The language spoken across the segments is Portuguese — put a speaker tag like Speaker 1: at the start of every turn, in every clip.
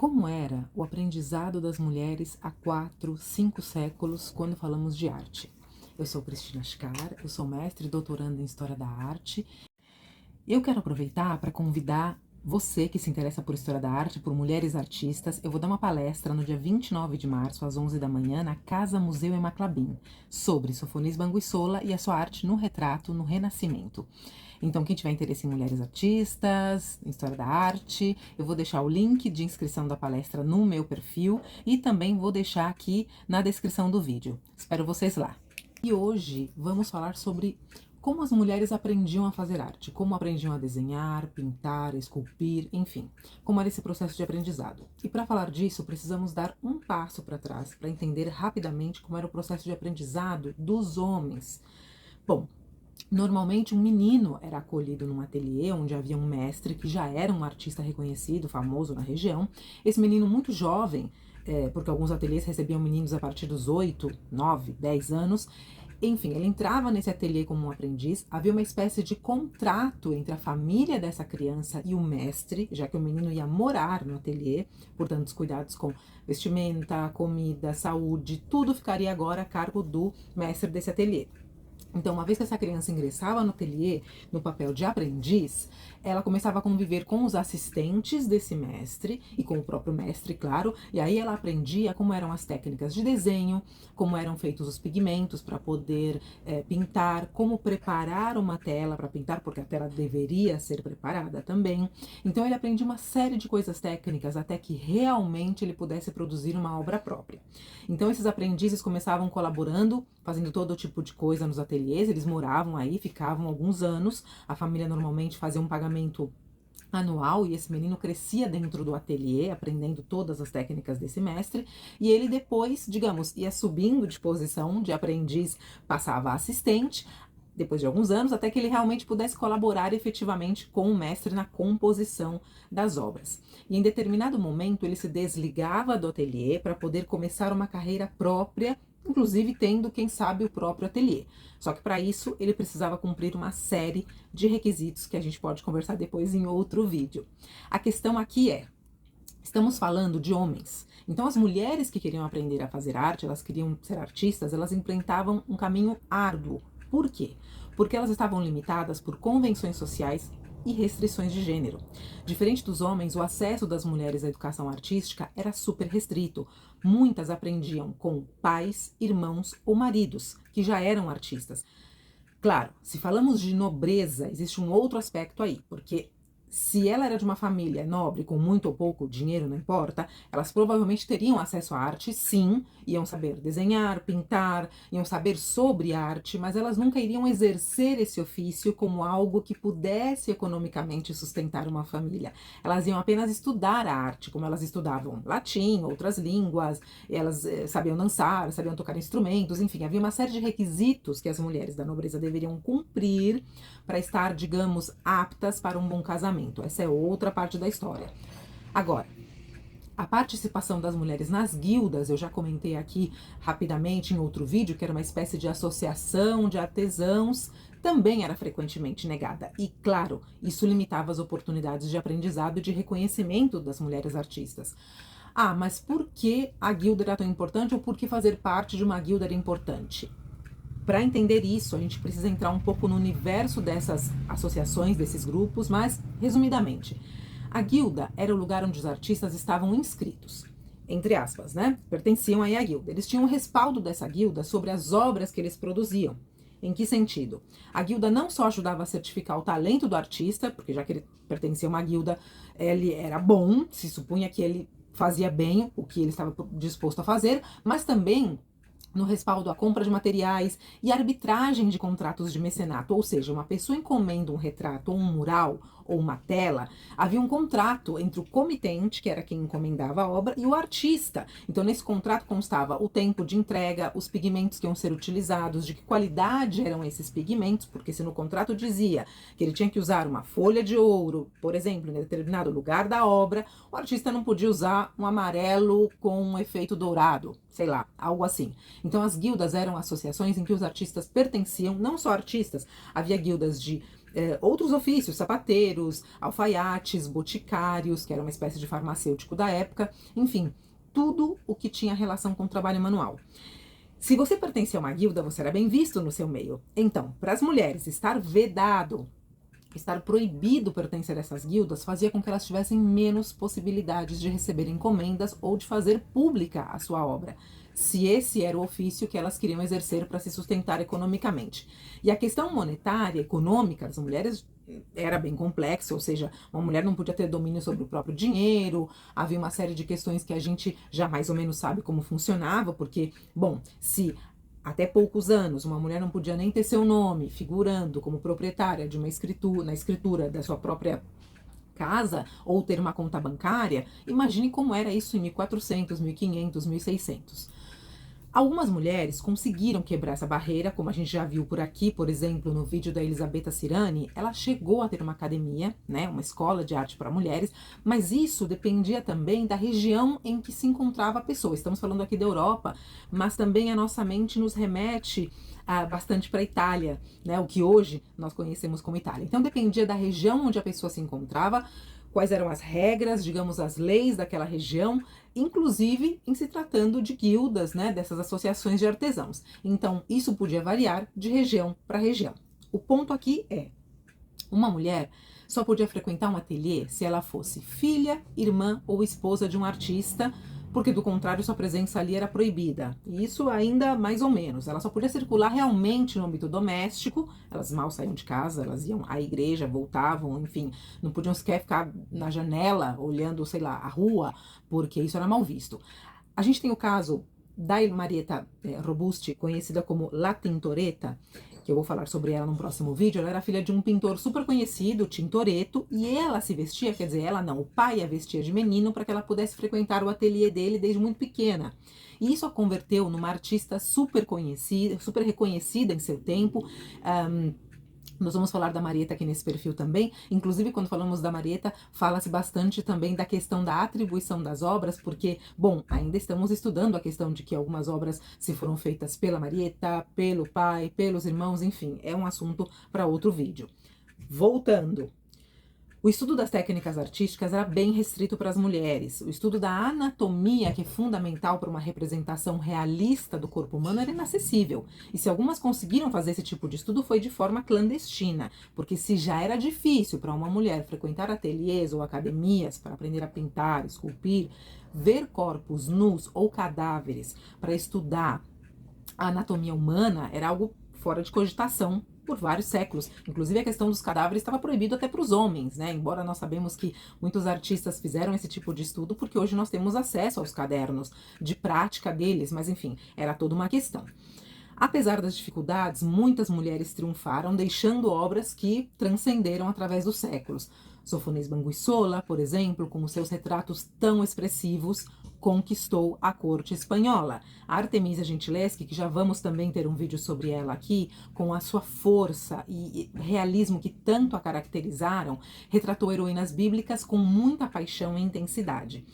Speaker 1: Como era o aprendizado das mulheres há 4, 5 séculos quando falamos de arte? Eu sou Cristina Scar, eu sou mestre e doutoranda em História da Arte. Eu quero aproveitar para convidar você que se interessa por História da Arte, por mulheres artistas. Eu vou dar uma palestra no dia 29 de março, às 11 da manhã, na Casa Museu Emma Klabin, sobre Sofonis Banguissola e a sua arte no retrato, no Renascimento. Então, quem tiver interesse em mulheres artistas, em história da arte, eu vou deixar o link de inscrição da palestra no meu perfil e também vou deixar aqui na descrição do vídeo. Espero vocês lá. E hoje vamos falar sobre como as mulheres aprendiam a fazer arte, como aprendiam a desenhar, pintar, esculpir, enfim, como era esse processo de aprendizado. E para falar disso, precisamos dar um passo para trás, para entender rapidamente como era o processo de aprendizado dos homens. Bom, normalmente um menino era acolhido num ateliê onde havia um mestre que já era um artista reconhecido, famoso na região. Esse menino muito jovem, porque alguns ateliês recebiam meninos a partir dos 8, 9, 10 anos. Enfim, ele entrava nesse ateliê como um aprendiz, havia uma espécie de contrato entre a família dessa criança e o mestre, já que o menino ia morar no ateliê, portanto os cuidados com vestimenta, comida, saúde, tudo ficaria agora a cargo do mestre desse ateliê. Então, uma vez que essa criança ingressava no ateliê, no papel de aprendiz, ela começava a conviver com os assistentes desse mestre e com o próprio mestre, claro, e aí ela aprendia como eram as técnicas de desenho, como eram feitos os pigmentos para poder pintar, como preparar uma tela para pintar, porque a tela deveria ser preparada também. Então, ele aprendia uma série de coisas técnicas até que realmente ele pudesse produzir uma obra própria. Então, esses aprendizes começavam colaborando, fazendo todo tipo de coisa nos ateliês. Eles moravam aí, ficavam alguns anos, a família normalmente fazia um pagamento anual e esse menino crescia dentro do ateliê, aprendendo todas as técnicas desse mestre, e ele depois, digamos, ia subindo de posição de aprendiz, passava a assistente, depois de alguns anos, até que ele realmente pudesse colaborar efetivamente com o mestre na composição das obras. E em determinado momento ele se desligava do ateliê para poder começar uma carreira própria, inclusive tendo, quem sabe, o próprio ateliê. Só que para isso ele precisava cumprir uma série de requisitos que a gente pode conversar depois em outro vídeo. A questão aqui é, estamos falando de homens. Então as mulheres que queriam aprender a fazer arte, elas queriam ser artistas, elas enfrentavam um caminho árduo. Por quê? Porque elas estavam limitadas por convenções sociais e restrições de gênero. Diferente dos homens, o acesso das mulheres à educação artística era super restrito. Muitas aprendiam com pais, irmãos ou maridos, que já eram artistas. Claro, se falamos de nobreza, existe um outro aspecto aí, porque se ela era de uma família nobre, com muito ou pouco dinheiro, não importa, elas provavelmente teriam acesso à arte, sim, iam saber desenhar, pintar, iam saber sobre arte, mas elas nunca iriam exercer esse ofício como algo que pudesse economicamente sustentar uma família. Elas iam apenas estudar a arte, como elas estudavam latim, outras línguas, elas sabiam dançar, sabiam tocar instrumentos, enfim, havia uma série de requisitos que as mulheres da nobreza deveriam cumprir para estar, digamos, aptas para um bom casamento. Essa é outra parte da história. Agora, a participação das mulheres nas guildas, eu já comentei aqui rapidamente em outro vídeo, que era uma espécie de associação de artesãos, também era frequentemente negada. E, claro, isso limitava as oportunidades de aprendizado e de reconhecimento das mulheres artistas. Ah, mas por que a guilda era tão importante ou por que fazer parte de uma guilda era importante? Para entender isso, a gente precisa entrar um pouco no universo dessas associações, desses grupos, mas, resumidamente, a guilda era o lugar onde os artistas estavam inscritos, entre aspas, né? Pertenciam aí à guilda. Eles tinham o respaldo dessa guilda sobre as obras que eles produziam. Em que sentido? A guilda não só ajudava a certificar o talento do artista, porque já que ele pertencia a uma guilda, ele era bom, se supunha que ele fazia bem o que ele estava disposto a fazer, mas também no respaldo à compra de materiais e arbitragem de contratos de mecenato, ou seja, uma pessoa encomenda um retrato ou um mural ou uma tela, havia um contrato entre o comitente, que era quem encomendava a obra, e o artista. Então, nesse contrato constava o tempo de entrega, os pigmentos que iam ser utilizados, de que qualidade eram esses pigmentos, porque se no contrato dizia que ele tinha que usar uma folha de ouro, por exemplo, em determinado lugar da obra, o artista não podia usar um amarelo com um efeito dourado, sei lá, algo assim. Então as guildas eram associações em que os artistas pertenciam, não só artistas, havia guildas de outros ofícios, sapateiros, alfaiates, boticários, que era uma espécie de farmacêutico da época, enfim, tudo o que tinha relação com o trabalho manual. Se você pertencia a uma guilda, você era bem visto no seu meio. Então, para as mulheres, estar vedado, estar proibido pertencer a essas guildas, fazia com que elas tivessem menos possibilidades de receber encomendas ou de fazer pública a sua obra, se esse era o ofício que elas queriam exercer para se sustentar economicamente. E a questão monetária, econômica das mulheres era bem complexa, ou seja, uma mulher não podia ter domínio sobre o próprio dinheiro, havia uma série de questões que a gente já mais ou menos sabe como funcionava, porque, bom, se até poucos anos uma mulher não podia nem ter seu nome figurando como proprietária de uma escritura, na escritura da sua própria casa, ou ter uma conta bancária, imagine como era isso em 1400, 1500, 1600. Algumas mulheres conseguiram quebrar essa barreira, como a gente já viu por aqui, por exemplo, no vídeo da Elisabetta Cirani. Ela chegou a ter uma academia, né, uma escola de arte para mulheres, mas isso dependia também da região em que se encontrava a pessoa. Estamos falando aqui da Europa, mas também a nossa mente nos remete bastante para a Itália, né, o que hoje nós conhecemos como Itália. Então dependia da região onde a pessoa se encontrava, quais eram as regras, digamos, as leis daquela região, inclusive em se tratando de guildas, né, dessas associações de artesãos. Então, isso podia variar de região para região. O ponto aqui é, uma mulher só podia frequentar um ateliê se ela fosse filha, irmã ou esposa de um artista, porque do contrário sua presença ali era proibida. E isso ainda mais ou menos. Ela só podia circular realmente no âmbito doméstico, elas mal saíam de casa, elas iam à igreja, voltavam, enfim, não podiam sequer ficar na janela olhando, sei lá, a rua, porque isso era mal visto. A gente tem o caso da Marietta Robusti, conhecida como La Tintoretta, que eu vou falar sobre ela no próximo vídeo. Ela era filha de um pintor super conhecido, Tintoretto, e ela se vestia, quer dizer, ela não, o pai a vestia de menino para que ela pudesse frequentar o ateliê dele desde muito pequena. E isso a converteu numa artista super conhecida, super reconhecida em seu tempo. Nós vamos falar da Marietta aqui nesse perfil também. Inclusive, quando falamos da Marietta, fala-se bastante também da questão da atribuição das obras, porque, bom, ainda estamos estudando a questão de que algumas obras se foram feitas pela Marietta, pelo pai, pelos irmãos, enfim, é um assunto para outro vídeo. Voltando. O estudo das técnicas artísticas era bem restrito para as mulheres. O estudo da anatomia, que é fundamental para uma representação realista do corpo humano, era inacessível. E se algumas conseguiram fazer esse tipo de estudo, foi de forma clandestina, porque se já era difícil para uma mulher frequentar ateliês ou academias para aprender a pintar, esculpir, ver corpos nus ou cadáveres para estudar a anatomia humana era algo fora de cogitação por vários séculos. Inclusive a questão dos cadáveres estava proibido até para os homens, né? Embora nós sabemos que muitos artistas fizeram esse tipo de estudo, porque hoje nós temos acesso aos cadernos de prática deles, mas enfim, era toda uma questão. Apesar das dificuldades, muitas mulheres triunfaram, deixando obras que transcenderam através dos séculos. Sofones Banguissola, por exemplo, com os seus retratos tão expressivos, conquistou a corte espanhola. A Artemisia Gentileschi, que já vamos também ter um vídeo sobre ela aqui, com a sua força e realismo que tanto a caracterizaram, retratou heroínas bíblicas com muita paixão e intensidade.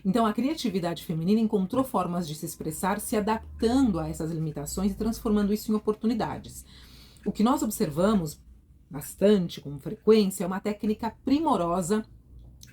Speaker 1: Então, a criatividade feminina encontrou formas de se expressar, se adaptando a essas limitações e transformando isso em oportunidades. O que nós observamos bastante, com frequência, é uma técnica primorosa,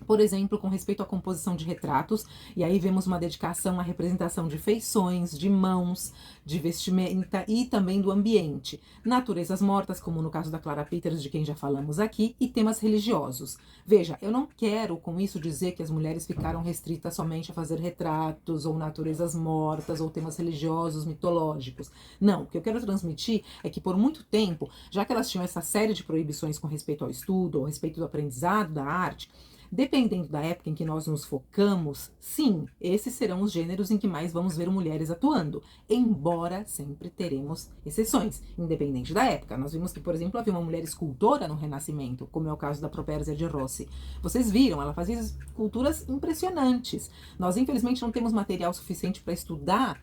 Speaker 1: por exemplo, com respeito à composição de retratos, e aí vemos uma dedicação à representação de feições, de mãos, de vestimenta e também do ambiente. Naturezas mortas, como no caso da Clara Peters, de quem já falamos aqui, e temas religiosos. Veja, eu não quero com isso dizer que as mulheres ficaram restritas somente a fazer retratos, ou naturezas mortas, ou temas religiosos, mitológicos. Não, o que eu quero transmitir é que por muito tempo, já que elas tinham essa série de proibições com respeito ao estudo, ou respeito do aprendizado da arte, dependendo da época em que nós nos focamos, sim, esses serão os gêneros em que mais vamos ver mulheres atuando, embora sempre teremos exceções, independente da época. Nós vimos que, por exemplo, havia uma mulher escultora no Renascimento, como é o caso da Properzia de Rossi. Vocês viram, ela fazia esculturas impressionantes. Nós, infelizmente, não temos material suficiente para estudar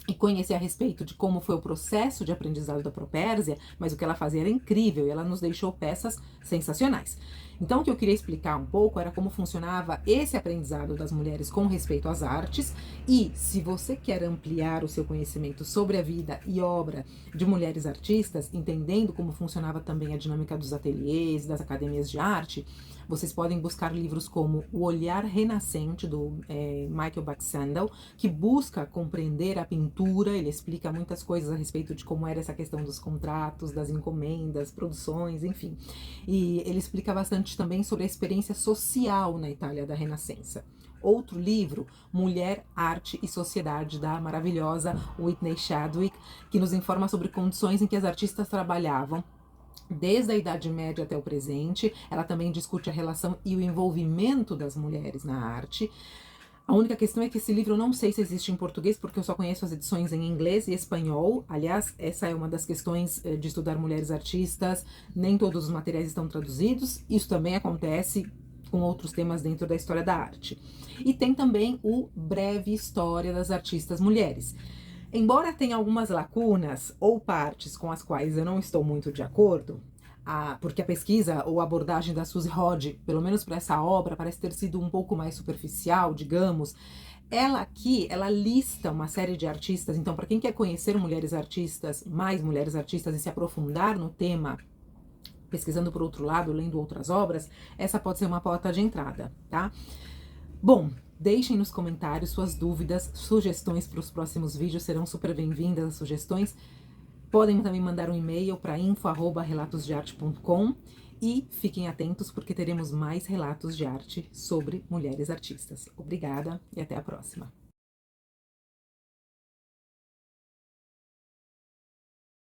Speaker 1: e conhecer a respeito de como foi o processo de aprendizado da Properzia, mas o que ela fazia era incrível e ela nos deixou peças sensacionais. Então, o que eu queria explicar um pouco era como funcionava esse aprendizado das mulheres com respeito às artes, e se você quer ampliar o seu conhecimento sobre a vida e obra de mulheres artistas, entendendo como funcionava também a dinâmica dos ateliês, das academias de arte, vocês podem buscar livros como O Olhar Renascente, do Michael Baxandall, que busca compreender a pintura. Ele explica muitas coisas a respeito de como era essa questão dos contratos, das encomendas, produções, enfim. E ele explica bastante também sobre a experiência social na Itália da Renascença. Outro livro, Mulher, Arte e Sociedade, da maravilhosa Whitney Chadwick, que nos informa sobre condições em que as artistas trabalhavam desde a Idade Média até o presente. Ela também discute a relação e o envolvimento das mulheres na arte. A única questão é que esse livro eu não sei se existe em português, porque eu só conheço as edições em inglês e espanhol. Aliás, essa é uma das questões de estudar mulheres artistas. Nem todos os materiais estão traduzidos. Isso também acontece com outros temas dentro da história da arte. E tem também o Breve História das Artistas Mulheres. Embora tenha algumas lacunas ou partes com as quais eu não estou muito de acordo, porque a pesquisa ou a abordagem da Suzy Hodge, pelo menos para essa obra, parece ter sido um pouco mais superficial, digamos. Ela lista uma série de artistas. Então, para quem quer conhecer mulheres artistas, mais mulheres artistas, e se aprofundar no tema, pesquisando por outro lado, lendo outras obras, essa pode ser uma porta de entrada, tá? Bom, deixem nos comentários suas dúvidas, sugestões para os próximos vídeos, serão super bem-vindas as sugestões. Podem também mandar um e-mail para info@relatosdearte.com e fiquem atentos porque teremos mais relatos de arte sobre mulheres artistas. Obrigada e até a próxima.